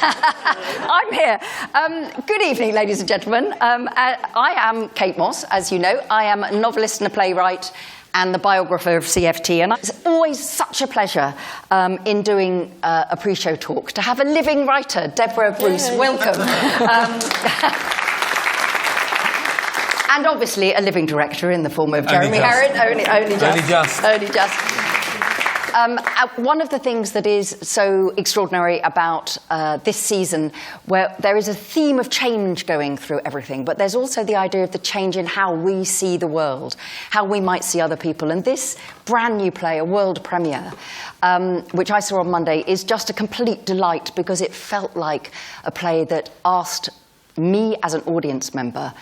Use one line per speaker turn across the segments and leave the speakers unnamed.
I'm here. Good evening, ladies and gentlemen. I am Kate Mosse, as you know. I am a novelist and a playwright and the biographer of CFT, and it's always such a pleasure in doing a pre-show talk to have a living writer, Deborah Bruce. Yay. Welcome. And obviously a living director in the form of Jeremy Herrin. Only just. One of the things that is so extraordinary about this season, where there is a theme of change going through everything, but there's also the idea of the change in how we see the world, how we might see other people. And this brand new play, a world premiere, which I saw on Monday, is just a complete delight because it felt like a play that asked me as an audience member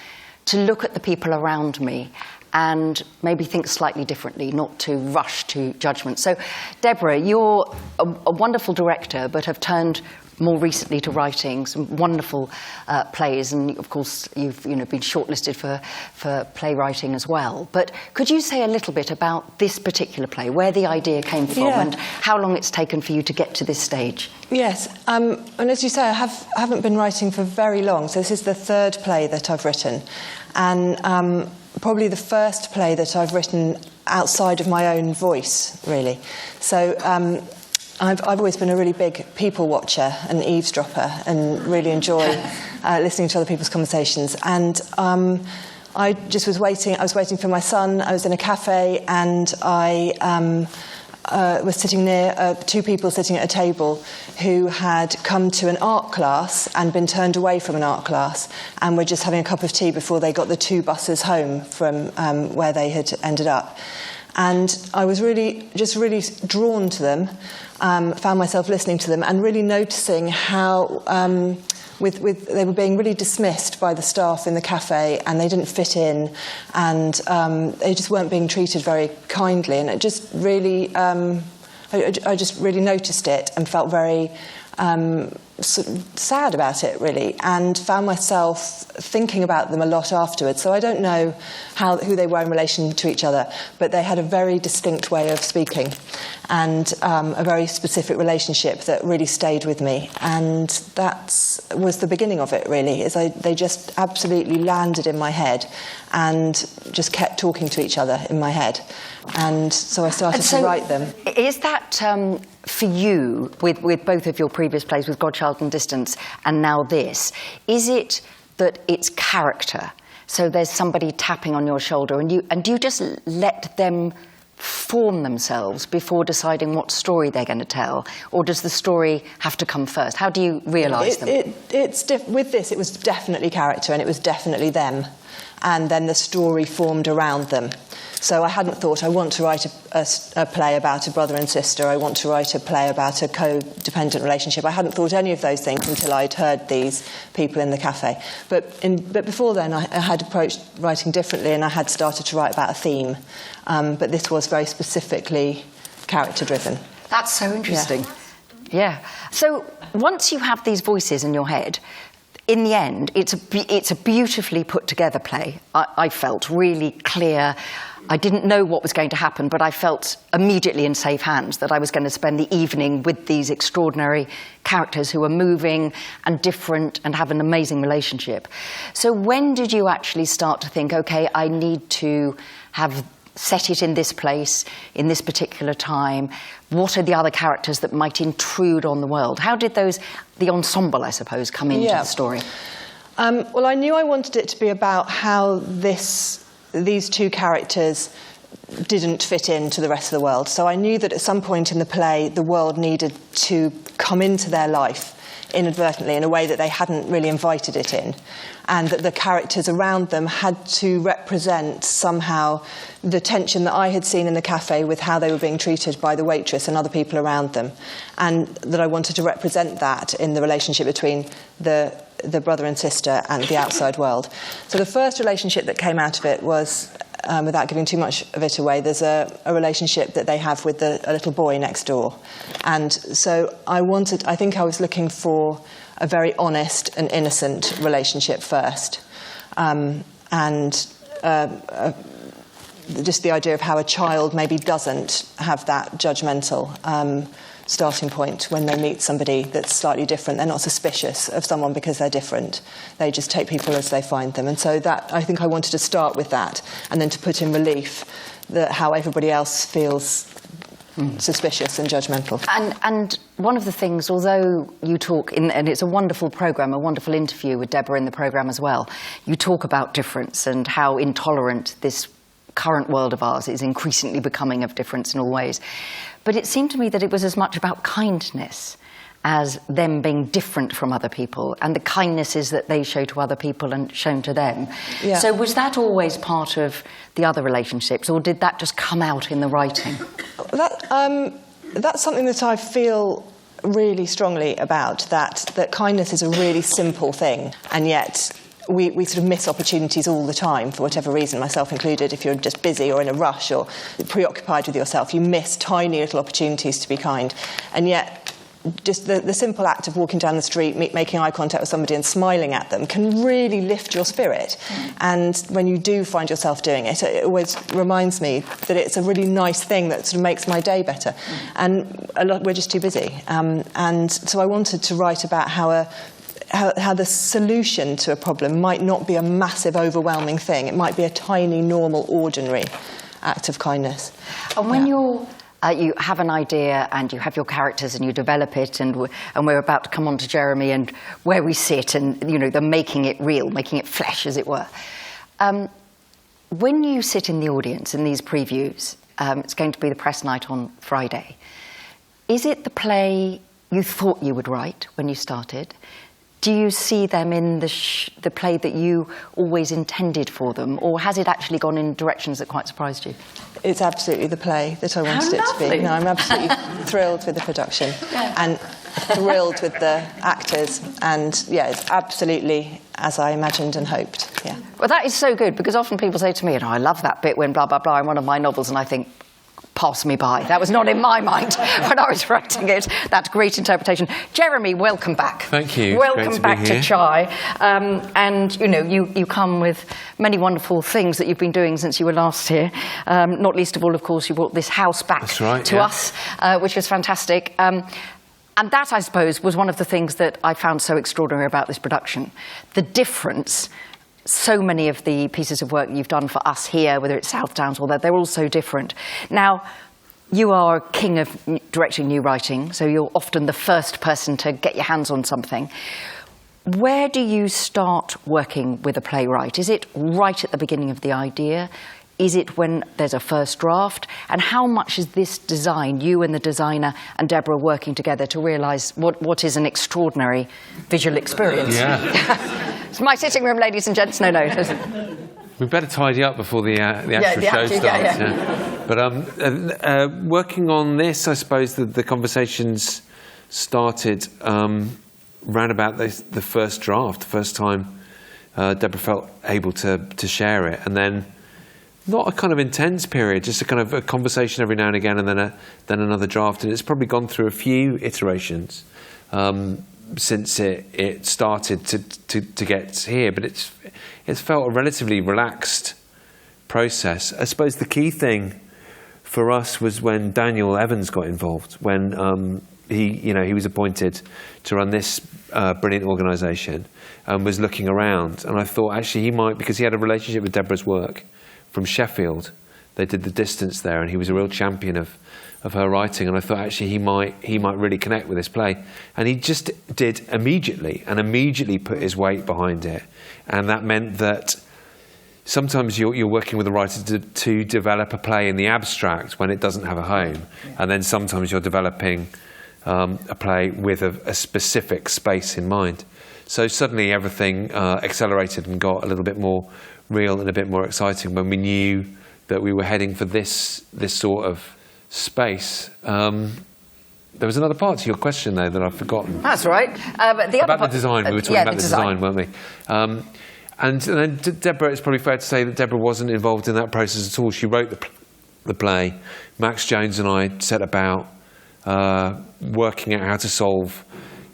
to look at the people around me and maybe think slightly differently, not to rush to judgment. So, Deborah, you're a wonderful director, but have turned more recently to writing some wonderful plays, and of course you've been shortlisted for playwriting as well. But could you say a little bit about this particular play, where the idea came from, and how long it's taken for you to get to this stage?
Yes, and as you say, I haven't been writing for very long, so this is the third play that I've written, and probably the first play that I've written outside of my own voice, really. So I've always been a really big people watcher and eavesdropper and really enjoy listening to other people's conversations. And I just was waiting. I was waiting for my son. I was in a cafe and I was sitting near two people sitting at a table who had come to an art class and been turned away from an art class and were just having a cup of tea before they got the two buses home from where they had ended up. And I was really drawn to them, found myself listening to them and really noticing how they were being really dismissed by the staff in the cafe, and they didn't fit in, and they just weren't being treated very kindly, and it just really I just really noticed it and felt very sort of sad about it, really, and found myself thinking about them a lot afterwards. So I don't know who they were in relation to each other, but they had a very distinct way of speaking and a very specific relationship that really stayed with me. And that was the beginning of it, really, they just absolutely landed in my head and just kept talking to each other in my head. And so I started to write them.
Is that for you, with both of your previous plays, with Godchild and Distance, and now this, is it that it's character? So there's somebody tapping on your shoulder, and do you just let them form themselves before deciding what story they're going to tell, or does the story have to come first? How do you realise them?
With this, it was definitely character, and it was definitely them, and then the story formed around them. So I hadn't thought, I want to write a play about a brother and sister, I want to write a play about a codependent relationship. I hadn't thought any of those things until I'd heard these people in the cafe. But before then, I had approached writing differently, and I had started to write about a theme. But this was very specifically character-driven.
That's so interesting. Yeah. So once you have these voices in your head, in the end, it's a beautifully put-together play. I felt really clear. I didn't know what was going to happen, but I felt immediately in safe hands that I was going to spend the evening with these extraordinary characters who are moving and different and have an amazing relationship. So when did you actually start to think, OK, I need to have set it in this place, in this particular time? What are the other characters that might intrude on the world? How did the ensemble, I suppose, come into the story?
Well, I knew I wanted it to be about how these two characters didn't fit into the rest of the world. So I knew that at some point in the play, the world needed to come into their life inadvertently in a way that they hadn't really invited it in, and that the characters around them had to represent somehow the tension that I had seen in the cafe with how they were being treated by the waitress and other people around them, and that I wanted to represent that in the relationship between the brother and sister and the outside world. So the first relationship that came out of it was, without giving too much of it away, there's a relationship that they have with a little boy next door. And so I think I was looking for a very honest and innocent relationship first. Just the idea of how a child maybe doesn't have that judgmental starting point when they meet somebody that's slightly different. They're not suspicious of someone because they're different. They just take people as they find them. And so that, I think I wanted to start with that, and then to put in relief that how everybody else feels suspicious and judgmental.
And one of the things, although you talk, and it's a wonderful programme, a wonderful interview with Deborah in the programme as well, you talk about difference and how intolerant this current world of ours is increasingly becoming of difference in all ways. But it seemed to me that it was as much about kindness as them being different from other people, and the kindnesses that they show to other people and shown to them. Yeah. So was that always part of the other relationships, or did that just come out in the writing?
That's something that I feel really strongly about, that kindness is a really simple thing, and yet we sort of miss opportunities all the time for whatever reason, myself included. If you're just busy or in a rush or preoccupied with yourself, you miss tiny little opportunities to be kind. And yet just the simple act of walking down the street, making eye contact with somebody and smiling at them can really lift your spirit. And when you do find yourself doing it, it always reminds me that it's a really nice thing that sort of makes my day better. And we're just too busy. And so I wanted to write about how the solution to a problem might not be a massive, overwhelming thing. It might be a tiny, normal, ordinary act of kindness.
And when you have an idea and you have your characters and you develop it, and we're about to come on to Jeremy and where we sit, and they're making it real, making it flesh, as it were. When you sit in the audience in these previews, it's going to be the press night on Friday. Is it the play you thought you would write when you started? Do you see them in the play that you always intended for them, or has it actually gone in directions that quite surprised you?
It's absolutely the play that I wanted it to be. No, I'm absolutely thrilled with the production and thrilled with the actors, and it's absolutely as I imagined and hoped. Yeah.
Well, that is so good, because often people say to me, I love that bit when blah blah blah in one of my novels, and I think, pass me by. That was not in my mind when I was writing it. That's great interpretation. Jeremy, welcome back.
Thank you.
Welcome back to Chai. And you come with many wonderful things that you've been doing since you were last here. Not least of all, of course, you brought this house back to us, which was fantastic. And that, I suppose, was one of the things that I found so extraordinary about this production. The difference. So many of the pieces of work you've done for us here, whether it's South Downs or that, they're all so different. Now, you are king of directing new writing, so you're often the first person to get your hands on something. Where do you start working with a playwright? Is it right at the beginning of the idea? Is it when there's a first draft? And how much is this design, you and the designer and Deborah working together to realise what is an extraordinary visual experience?
Yeah.
It's my sitting room, ladies and gents. No.
We better tidy up before the actual show starts. Yeah. But working on this, I suppose the conversations started round about the first draft, the first time Deborah felt able to share it, and then not a kind of intense period, just a kind of a conversation every now and again, and then another draft. And it's probably gone through a few iterations since it started to get here, but it's felt a relatively relaxed process. I suppose the key thing for us was when Daniel Evans got involved, when he was appointed to run this brilliant organisation and was looking around, and I thought actually he might, because he had a relationship with Deborah's work from Sheffield. They did The Distance there, and he was a real champion of her writing, and I thought actually he might really connect with this play, and he just did immediately put his weight behind it. And that meant that sometimes you're working with a writer to develop a play in the abstract when it doesn't have a home, and then sometimes you're developing a play with a specific space in mind. So suddenly everything accelerated and got a little bit more real and a bit more exciting when we knew that we were heading for this sort of space. There was another part to your question there that I've forgotten.
That's right. But
about the design. We were talking about the design, weren't we? And then Deborah, it's probably fair to say that Deborah wasn't involved in that process at all. She wrote the play. Max Jones and I set about working out how to solve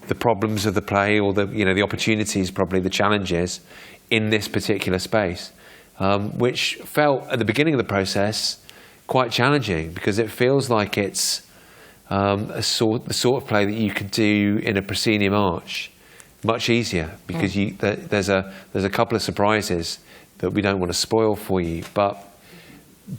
the problems of the play, or the opportunities, probably the challenges in this particular space, which felt at the beginning of the process quite challenging, because it feels like it's the sort of play that you could do in a proscenium arch much easier, because there's a couple of surprises that we don't want to spoil for you, but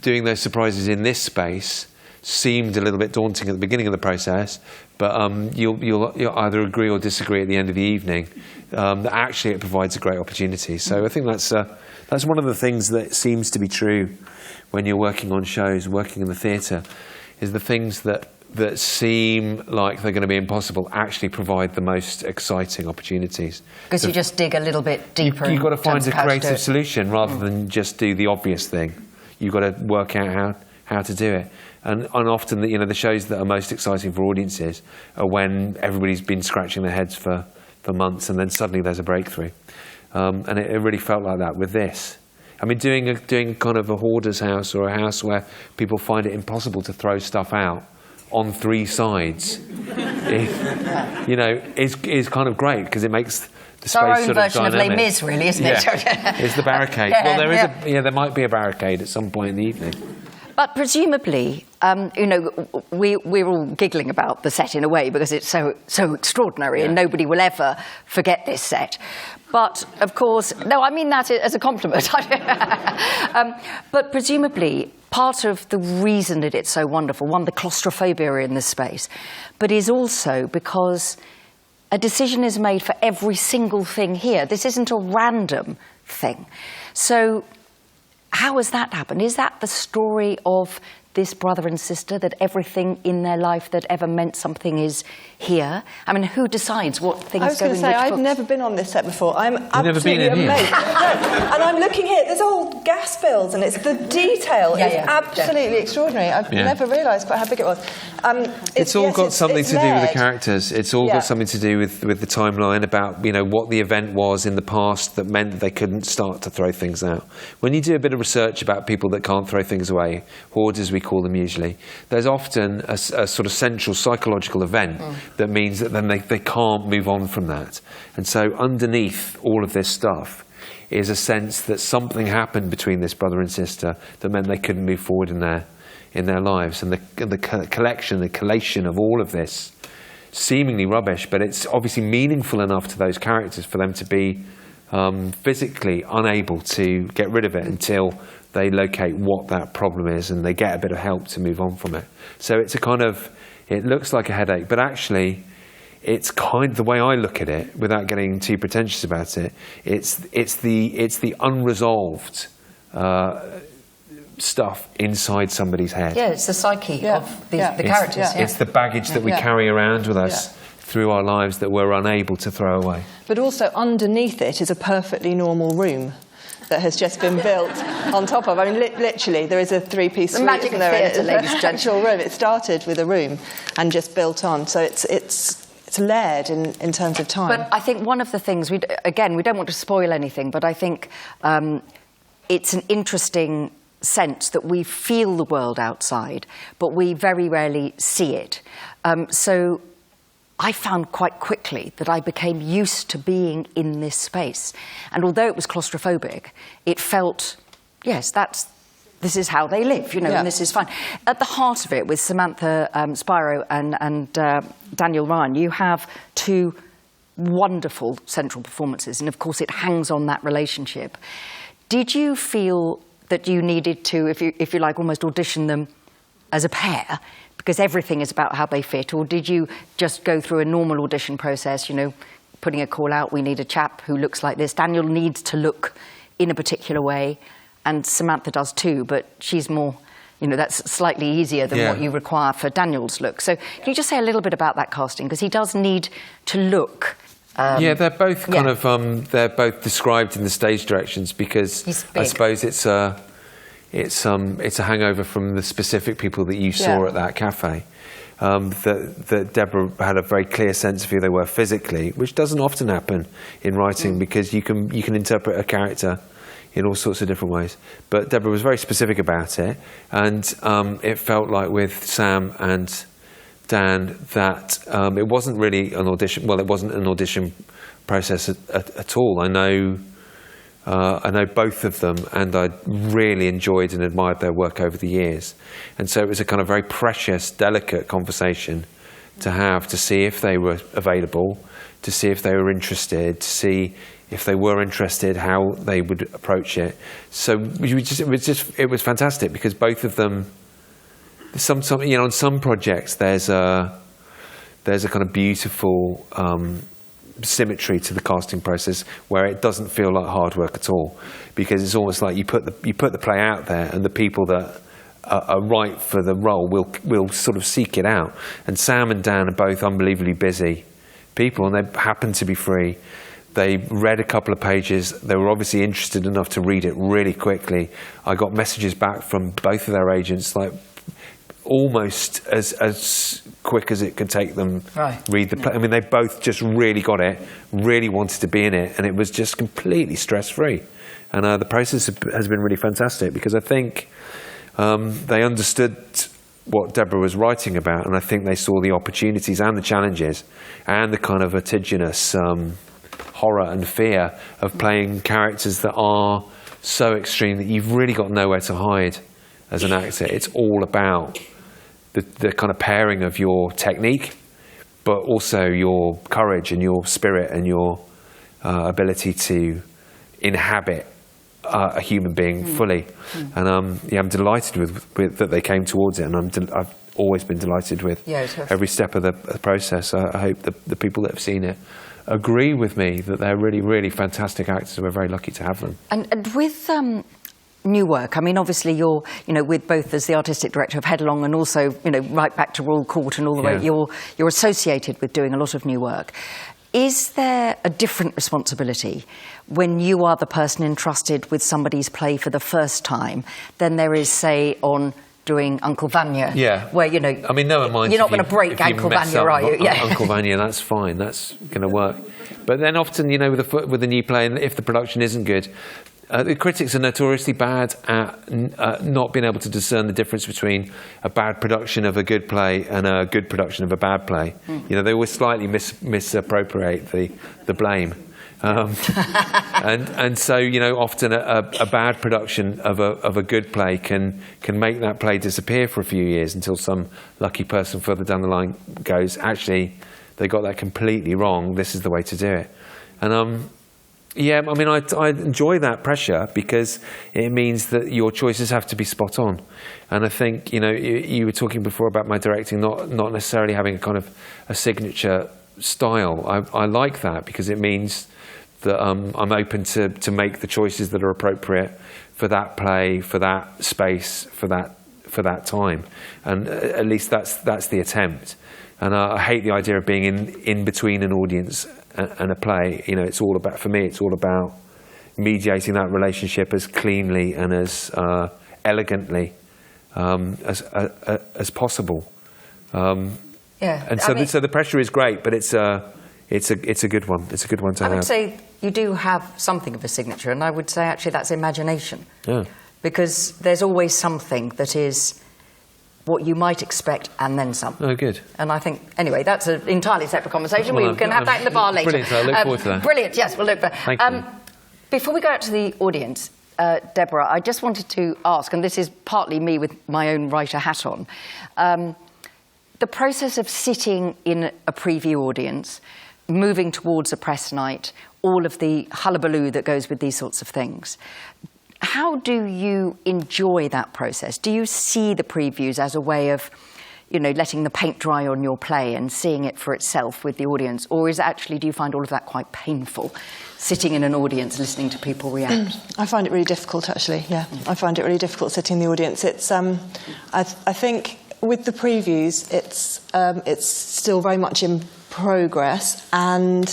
doing those surprises in this space seemed a little bit daunting at the beginning of the process, but you'll either agree or disagree at the end of the evening that actually it provides a great opportunity. So I think that's one of the things that seems to be true when you're working on shows, working in the theatre, is the things that seem like they're going to be impossible actually provide the most exciting opportunities.
Because you just dig a little bit deeper.
You've got to find a creative solution rather than just do the obvious thing. You've got to work out how to do it. And often, the shows that are most exciting for audiences are when everybody's been scratching their heads for months, and then suddenly there's a breakthrough. And it really felt like that with this. I mean, doing kind of a hoarder's house, or a house where people find it impossible to throw stuff out on 3 sides, is kind of great, because it makes the space
our own
sort of
version
dynamic.
of Les Mis, really, isn't it?
It's the barricade. Well, there might be a barricade at some point in the evening.
But presumably, we're all giggling about the set in a way because it's so extraordinary, and nobody will ever forget this set. But of course, no, I mean that as a compliment. But presumably, part of the reason that it's so wonderful, one, the claustrophobia in this space, but is also because a decision is made for every single thing here. This isn't a random thing. So how has that happened? Is that the story of this brother and sister, that everything in their life that ever meant something is here? I mean, who decides what things go in which books?
I was going to say, I've never been on this set before. I'm absolutely amazed.
No.
And I'm looking here, there's all gas bills, and it's the detail is absolutely extraordinary. I've never realised quite how big it was.
It's all got something to do with the characters. It's all got something to do with the timeline, about what the event was in the past that meant that they couldn't start to throw things out. When you do a bit of research about people that can't throw things away, hoarders we call them usually, there's often a sort of central psychological event that means that then they can't move on from that. And so underneath all of this stuff is a sense that something happened between this brother and sister that meant they couldn't move forward in their lives. And the collation of all of this, seemingly rubbish, but it's obviously meaningful enough to those characters for them to be physically unable to get rid of it until they locate what that problem is and they get a bit of help to move on from it. So it's it looks like a headache, but actually it's the way I look at it, without getting too pretentious about it, it's the unresolved stuff inside somebody's head.
Yeah, it's the psyche of the characters.
It's the baggage that we carry around with us through our lives that we're unable to throw away.
But also underneath it is a perfectly normal room that has just been built on top of. I mean, literally, there is a 3-piece suite,
magic
isn't there?
Theatre, ladies and
actual room. It started with a room and just built on. So it's layered in terms of time.
But I think one of the things, we don't want to spoil anything, but I think it's an interesting sense that we feel the world outside, but we very rarely see it. So I found quite quickly that I became used to being in this space. And although it was claustrophobic, it felt, yes, this is how they live, and this is fine. At the heart of it, with Samantha Spiro and Daniel Ryan, you have 2 wonderful central performances, and of course it hangs on that relationship. Did you feel that you needed to, if you like, almost audition them as a pair, because everything is about how they fit, or did you just go through a normal audition process, putting a call out, we need a chap who looks like this, Daniel needs to look in a particular way, and Samantha does too, but she's more, that's slightly easier than what you require for Daniel's look. So can you just say a little bit about that casting, because he does need to look...
they're both kind of they're both described in the stage directions, because I suppose it's a hangover from the specific people that you saw at that cafe. That Deborah had a very clear sense of who they were physically, which doesn't often happen in writing, because you can interpret a character in all sorts of different ways. But Deborah was very specific about it, and it felt like with Sam and Dan that it wasn't really an audition. Well, it wasn't an audition process at all. I know I know both of them, and I really enjoyed and admired their work over the years. And so it was a kind of very precious, delicate conversation to have, to see if they were available, to see if they were interested, to see if they were interested, how they would approach it. So it was fantastic, because both of them, on some projects there's a kind of beautiful symmetry to the casting process where it doesn't feel like hard work at all, because it's almost like you put the play out there, and the people that are right for the role will sort of seek it out. And Sam and Dan are both unbelievably busy people, and they happen to be free. They read a couple of pages. They were obviously interested enough to read it really quickly. I got messages back from both of their agents, like almost as quick as it could take them read the play. I mean, they both just really got it, really wanted to be in it, and it was just completely stress-free. And the process has been really fantastic, because I think they understood what Deborah was writing about, and I think they saw the opportunities and the challenges and the kind of vertiginous horror and fear of playing characters that are so extreme that you've really got nowhere to hide as an actor. It's all about the kind of pairing of your technique, but also your courage and your spirit and your ability to inhabit a human being fully. And I'm delighted with that they came towards it, and I've always been delighted with every step of the process. I hope the people that have seen it agree with me that they're really, really fantastic actors, and we're very lucky to have them.
And with new work, I mean, obviously you're, with both as the artistic director of Headlong and also, right back to Royal Court and all the way, you're associated with doing a lot of new work. Is there a different responsibility when you are the person entrusted with somebody's play for the first time than there is, say, on doing Uncle Vanya?
Yeah.
Where,
I mean, no one minds.
You're not going to break Uncle Vanya, are you?
Yeah. Uncle Vanya, that's fine. That's going to work. But then often, with a new play, and if the production isn't good, the critics are notoriously bad at not being able to discern the difference between a bad production of a good play and a good production of a bad play. They always slightly misappropriate the blame. And so, often a bad production of a good play can make that play disappear for a few years, until some lucky person further down the line goes, actually, they got that completely wrong. This is the way to do it. And yeah, I mean, I enjoy that pressure, because it means that your choices have to be spot on. And I think, you were talking before about my directing not necessarily having a kind of a signature style. I like that, because it means that I'm open to make the choices that are appropriate for that play, for that space, for that time. And at least that's the attempt. And I hate the idea of being in between an audience and a play. It's all about, for me, it's all about mediating that relationship as cleanly and as elegantly as possible. And so the pressure is great, but it's a good one. It's a good one to have.
I would say you do have something of a signature, and I would say actually that's imagination.
Yeah.
Because there's always something that is what you might expect, and then some.
Oh, good.
And I think, anyway, that's an entirely separate conversation. We can have that in the bar later.
Brilliant, I look forward to that.
Brilliant, yes, we'll look for that.
Thank you.
Before we go out to the audience, Deborah, I just wanted to ask, and this is partly me with my own writer hat on, the process of sitting in a preview audience, moving towards a press night, all of the hullabaloo that goes with these sorts of things. How do you enjoy that process? Do you see the previews as a way of, letting the paint dry on your play and seeing it for itself with the audience? Or do you find all of that quite painful, sitting in an audience, listening to people react?
I find it really difficult, actually, yeah. I find it really difficult sitting in the audience. It's, I think with the previews, it's still very much in progress, and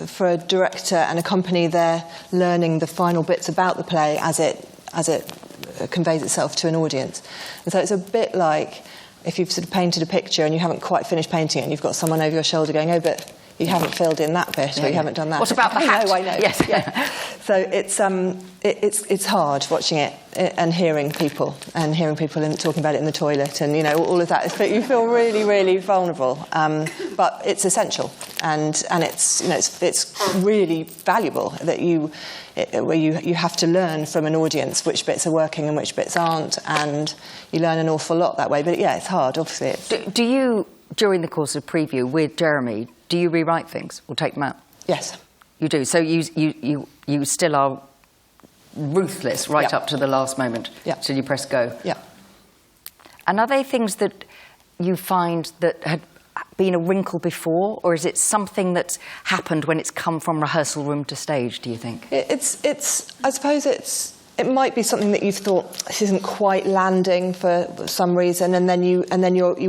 for a director and a company, they're learning the final bits about the play as it conveys itself to an audience. And so it's a bit like if you've sort of painted a picture and you haven't quite finished painting it, and you've got someone over your shoulder going, oh, but you haven't filled in that bit, or you haven't done that.
What about the hat?
I know.
Yes.
Yeah. So it's hard watching it and hearing people and talking about it in the toilet, and all of that. You feel really, really vulnerable, but it's essential, and it's it's really valuable that where you have to learn from an audience which bits are working and which bits aren't, and you learn an awful lot that way. But yeah, it's hard, obviously.
Do you, during the course of preview with Jeremy, do you rewrite things or take them out?
Yes.
You do. So you still are ruthless right up to the last moment.
Yeah.
Till you press go.
Yeah.
And are they things that you find that had been a wrinkle before, or is it something that's happened when it's come from rehearsal room to stage, do you think?
I suppose it might be something that you've thought, this isn't quite landing for some reason, and then you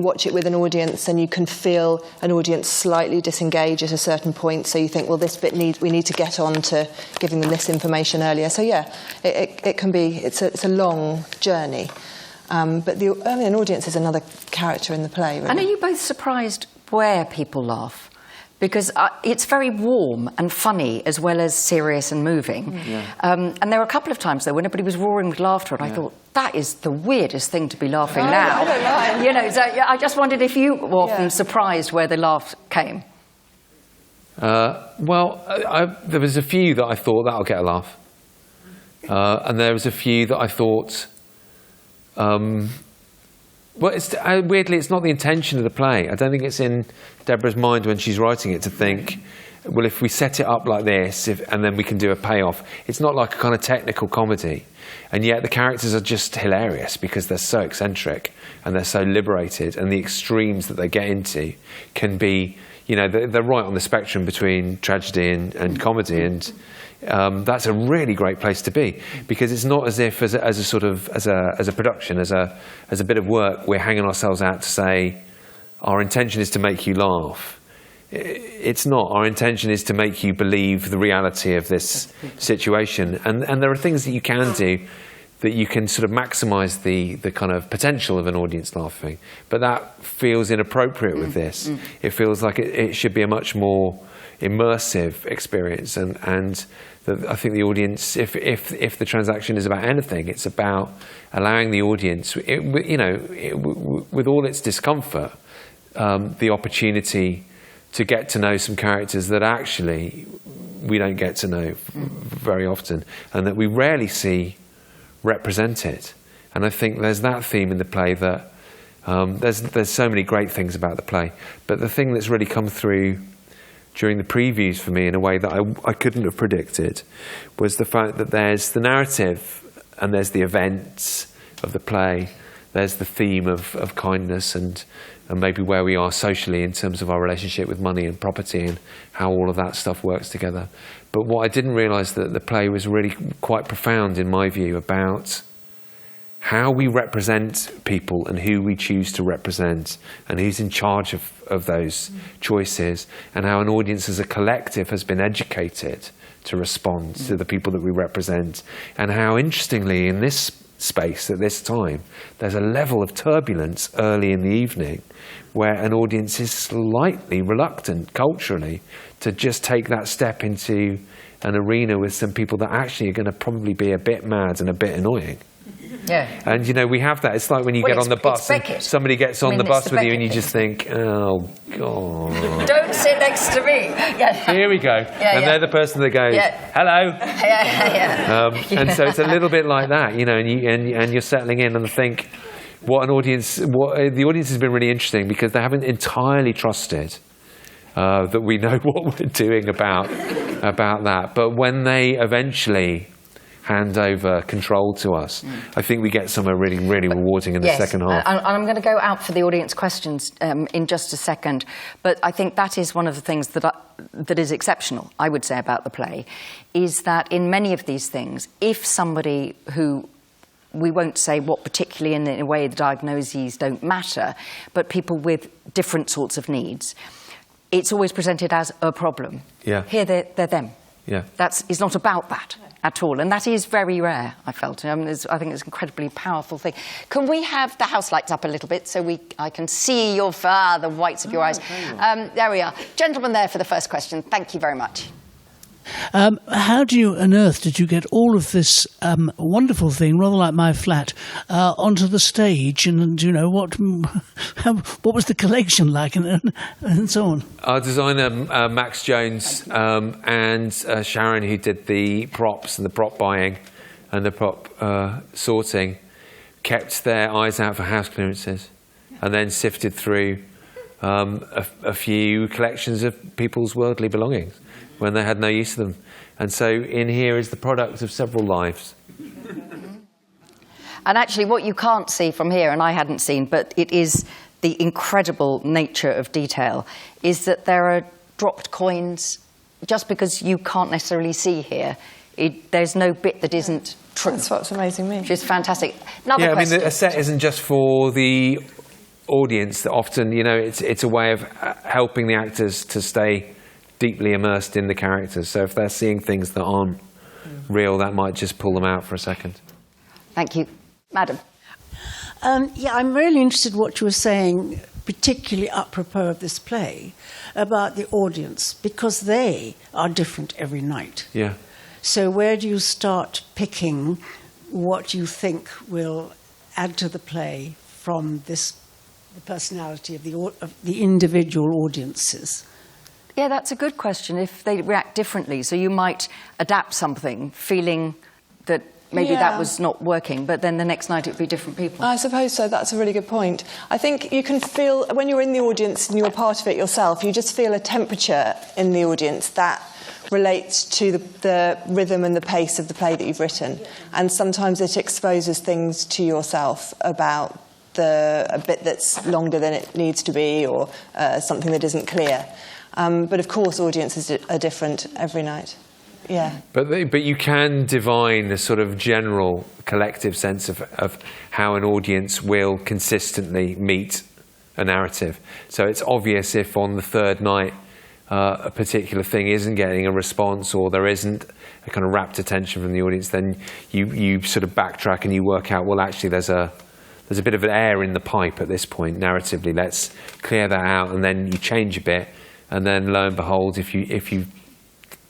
watch it with an audience, and you can feel an audience slightly disengage at a certain point, so you think, well, this bit we need to get on to giving them this information earlier. So yeah, it can be, it's a long journey. But an audience is another character in the play, really.
And are you both surprised where people laugh? Because it's very warm and funny as well as serious and moving.
Yeah.
And there were a couple of times, though, when everybody was roaring with laughter, and I thought, that is the weirdest thing to be laughing now.
I don't mind.
So I just wondered if you were often surprised where the laugh came.
There was a few that I thought, that'll get a laugh. And there was a few that I thought... weirdly, it's not the intention of the play. I don't think it's in Deborah's mind when she's writing it to think, well, if we set it up like this, and then we can do a payoff. It's not like a kind of technical comedy. And yet the characters are just hilarious because they're so eccentric and they're so liberated, and the extremes that they get into can be, they're right on the spectrum between tragedy and comedy, and that's a really great place to be, because it's not as if as a production, as a bit of work, we're hanging ourselves out to say our intention is to make you laugh. It's not. Our intention is to make you believe the reality of this situation, and there are things that you can do that you can sort of maximise the kind of potential of an audience laughing, but that feels inappropriate with this. It feels like it should be a much more immersive experience, and I think the audience, if the transaction is about anything, it's about allowing the audience, with all its discomfort, the opportunity to get to know some characters that actually we don't get to know very often, and that we rarely see represented. And I think there's that theme in the play that there's so many great things about the play, but the thing that's really come through during the previews for me in a way that I couldn't have predicted was the fact that there's the narrative and there's the events of the play. There's the theme of kindness and maybe where we are socially in terms of our relationship with money and property and how all of that stuff works together. But what I didn't realise, that the play was really quite profound in my view about how we represent people and who we choose to represent and who's in charge of those choices, and how an audience as a collective has been educated to respond to the people that we represent, and how, interestingly, in this space at this time, there's a level of turbulence early in the evening where an audience is slightly reluctant culturally to just take that step into an arena with some people that actually are going to probably be a bit mad and a bit annoying.
Yeah.
And we have that. It's like when you get on the bus and somebody gets on the bus with you and you just think, oh, God.
Don't sit next to me. Yeah.
Here we go.
Yeah,
and they're the person that goes, hello. And so it's a little bit like that, and you're settling in and think, the audience has been really interesting because they haven't entirely trusted that we know what we're doing about that. But when they eventually hand over control to us, I think we get somewhere really, really rewarding in the second half.
And I'm going to go out for the audience questions in just a second, but I think that is one of the things that is exceptional, I would say, about the play, is that in many of these things, if somebody who, we won't say what particularly in a way the diagnoses don't matter, but people with different sorts of needs, it's always presented as a problem.
Yeah.
Here they're them.
Yeah.
It's not about that at all, and that is very rare, I felt. I think it's an incredibly powerful thing. Can we have the house lights up a little bit so I can see the whites of your eyes? There we are. Gentleman there for the first question. Thank you very much.
How on earth did you get all of this wonderful thing, rather like my flat, onto the stage? And what was the collection like, and so on?
Our designer Max Jones and Sharon, who did the props and the prop buying and the prop sorting, kept their eyes out for house clearances, and then sifted through a few collections of people's worldly belongings when they had no use of them. And so in here is the product of several lives.
And actually what you can't see from here, and I hadn't seen, but it is the incredible nature of detail, is that there are dropped coins. Just because you can't necessarily see here, there's no bit that isn't true.
That's what's amazing me.
Which is fantastic. Another question.
I mean, a set isn't just for the audience. That often, it's a way of helping the actors to stay deeply immersed in the characters. So if they're seeing things that aren't real, that might just pull them out for a second.
Thank you. Madam.
I'm really interested in what you were saying, particularly apropos of this play, about the audience, because they are different every night.
Yeah.
So where do you start picking what you think will add to the play from the personality of the individual audiences?
Yeah, that's a good question. If they react differently, so you might adapt something, feeling that maybe that was not working, but then the next night it would be different people.
I suppose so. That's a really good point. I think you can feel, when you're in the audience and you're part of it yourself, you just feel a temperature in the audience that relates to the rhythm and the pace of the play that you've written. And sometimes it exposes things to yourself about a bit that's longer than it needs to be, or something that isn't clear. But of course, audiences are different every night. Yeah.
But you can divine a sort of general collective sense of how an audience will consistently meet a narrative. So it's obvious if on the third night a particular thing isn't getting a response, or there isn't a kind of rapt attention from the audience, then you sort of backtrack and you work out, well, actually there's a bit of an air in the pipe at this point narratively. Let's clear that out, and then you change a bit. And then, lo and behold, if you've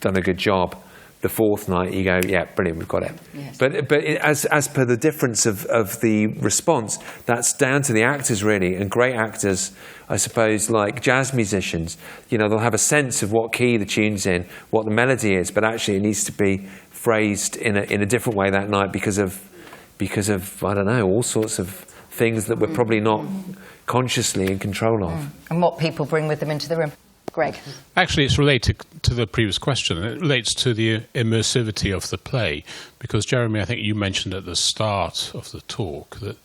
done a good job, the fourth night you go, yeah, brilliant, we've got it.
Yes.
But as per the difference of the response, that's down to the actors really. And great actors, I suppose, like jazz musicians, they'll have a sense of what key the tune's in, what the melody is, but actually it needs to be phrased in a different way that night because of I don't know, all sorts of things that we're probably not consciously in control of.
And what people bring with them into the room. Greg.
Actually, it's related to the previous question. It relates to the immersivity of the play, because Jeremy, I think you mentioned at the start of the talk that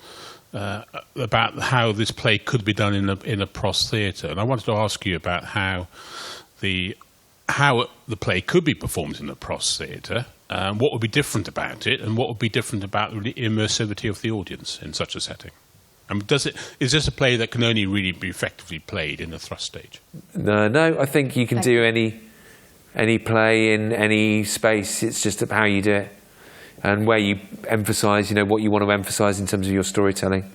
about how this play could be done in a pros theatre, and I wanted to ask you about how the play could be performed in a pros theatre. What would be different about it, and what would be different about the immersivity of the audience in such a setting? Is this a play that can only really be effectively played in the thrust stage? No,
I think you can do any play in any space. It's just how you do it and where you emphasise, what you want to emphasise in terms of your storytelling.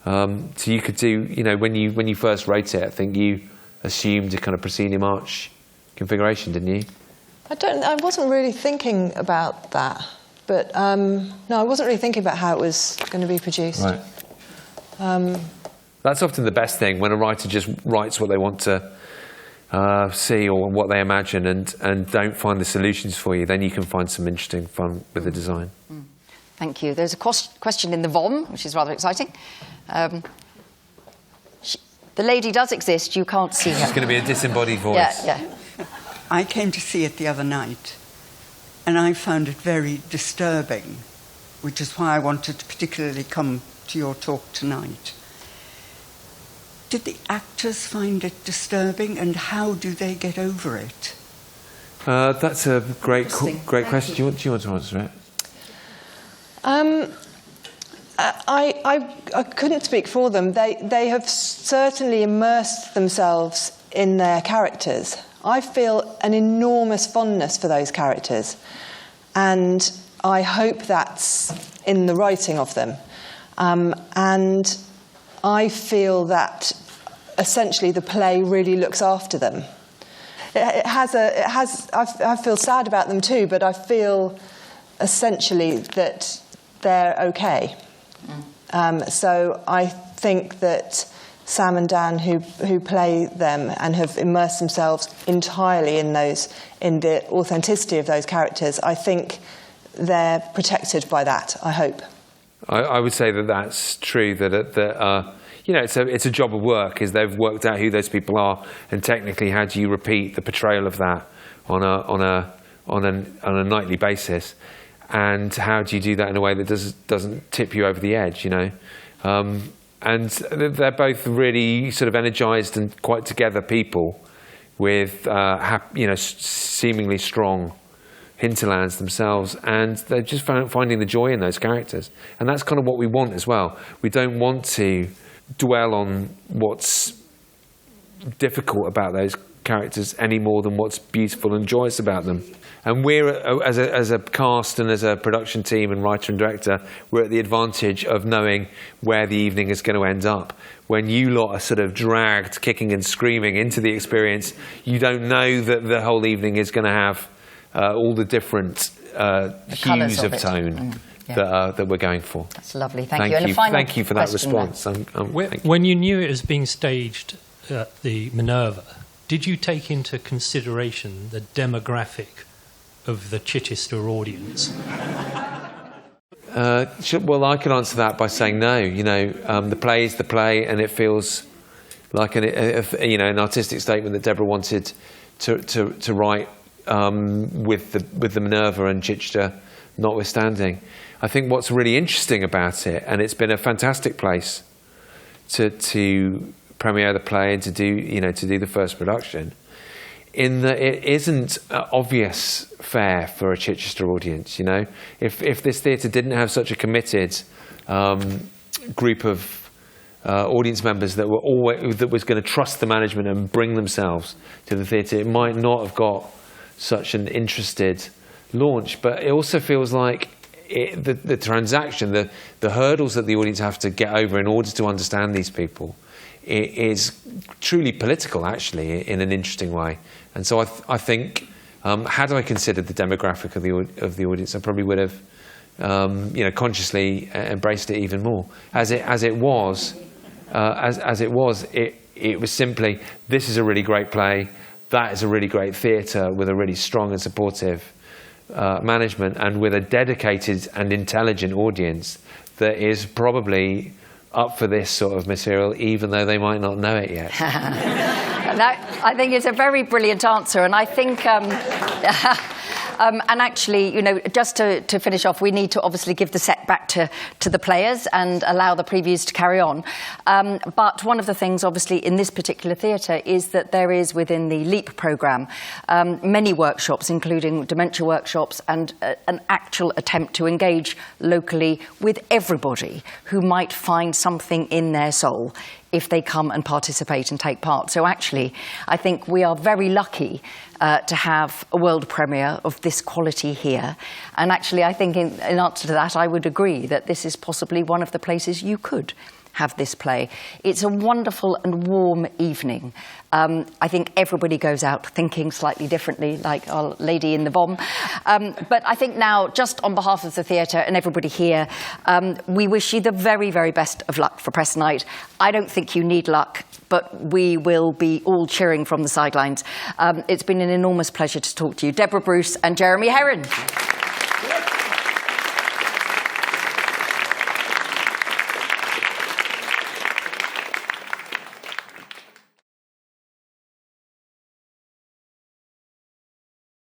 So you could do, when you first wrote it, I think you assumed a kind of proscenium arch configuration, didn't you?
I wasn't really thinking about that, but no, I wasn't really thinking about how it was going to be produced.
Right. That's often the best thing, when a writer just writes what they want to see or what they imagine and don't find the solutions for you. Then you can find some interesting fun with the design.
Thank you. There's a question in the VOM, which is rather exciting. The lady does exist, you can't see her.
It's going to be a disembodied voice.
Yeah.
I came to see it the other night, and I found it very disturbing, which is why I wanted to particularly come to your talk tonight. Did the actors find it disturbing, and how do they get over it?
That's a great question. Do you want to answer it?
I couldn't speak for them. They have certainly immersed themselves in their characters. I feel an enormous fondness for those characters, and I hope that's in the writing of them. And I feel that essentially the play really looks after them. I feel sad about them too, but I feel essentially that they're okay. So I think that Sam and Dan, who play them and have immersed themselves entirely in the authenticity of those characters, I think they're protected by that, I hope.
I would say that that's true, that you know, it's a job of work, is they've worked out who those people are, and technically how do you repeat the portrayal of that on a nightly basis, and how do you do that in a way that doesn't tip you over the edge, you know? And they're both really sort of energised and quite together people with you know, seemingly strong hinterlands themselves, and they're just finding the joy in those characters, and that's kind of what we want as well. We don't want to dwell on what's difficult about those characters any more than what's beautiful and joyous about them. And we're, as a cast and as a production team and writer and director, we're at the advantage of knowing where the evening is going to end up. When you lot are sort of dragged kicking and screaming into the experience, you don't know that the whole evening is going to have all the different hues of tone that we're going for.
That's lovely. Thank you. And
thank you for that response.
When you knew it was being staged at the Minerva, did you take into consideration the demographic of the Chichester audience?
Well, I can answer that by saying no. You know, the play is the play, and it feels like an artistic statement that Deborah wanted to write with the Minerva and Chichester notwithstanding. I think what's really interesting about it, and it's been a fantastic place to premiere the play and to do the first production, in that it isn't obvious fare for a Chichester audience. You know, if this theatre didn't have such a committed group of audience members that was going to trust the management and bring themselves to the theatre, it might not have got such an interested launch. But it also feels like the transaction, the hurdles that the audience have to get over in order to understand these people, is truly political, actually, in an interesting way. And so I think, had I considered the demographic of the audience, I probably would have, consciously embraced it even more. As it was, it was simply, this is a really great play, that is a really great theatre with a really strong and supportive management, and with a dedicated and intelligent audience that is probably up for this sort of material, even though they might not know it yet.
I think it's a very brilliant answer, and I think and actually, you know, just to finish off, we need to obviously give the set back to the players and allow the previews to carry on. But one of the things, obviously, in this particular theatre is that there is, within the LEAP programme, many workshops, including dementia workshops, and an actual attempt to engage locally with everybody who might find something in their soul if they come and participate and take part. So actually, I think we are very lucky to have a world premiere of this quality here. And actually, I think in answer to that, I would agree that this is possibly one of the places you could have this play. It's a wonderful and warm evening. I think everybody goes out thinking slightly differently, like our lady in the bomb. But I think now, just on behalf of the theatre and everybody here, we wish you the very, very best of luck for press night. I don't think you need luck, but we will be all cheering from the sidelines. It's been an enormous pleasure to talk to you. Deborah Bruce and Jeremy Herrin.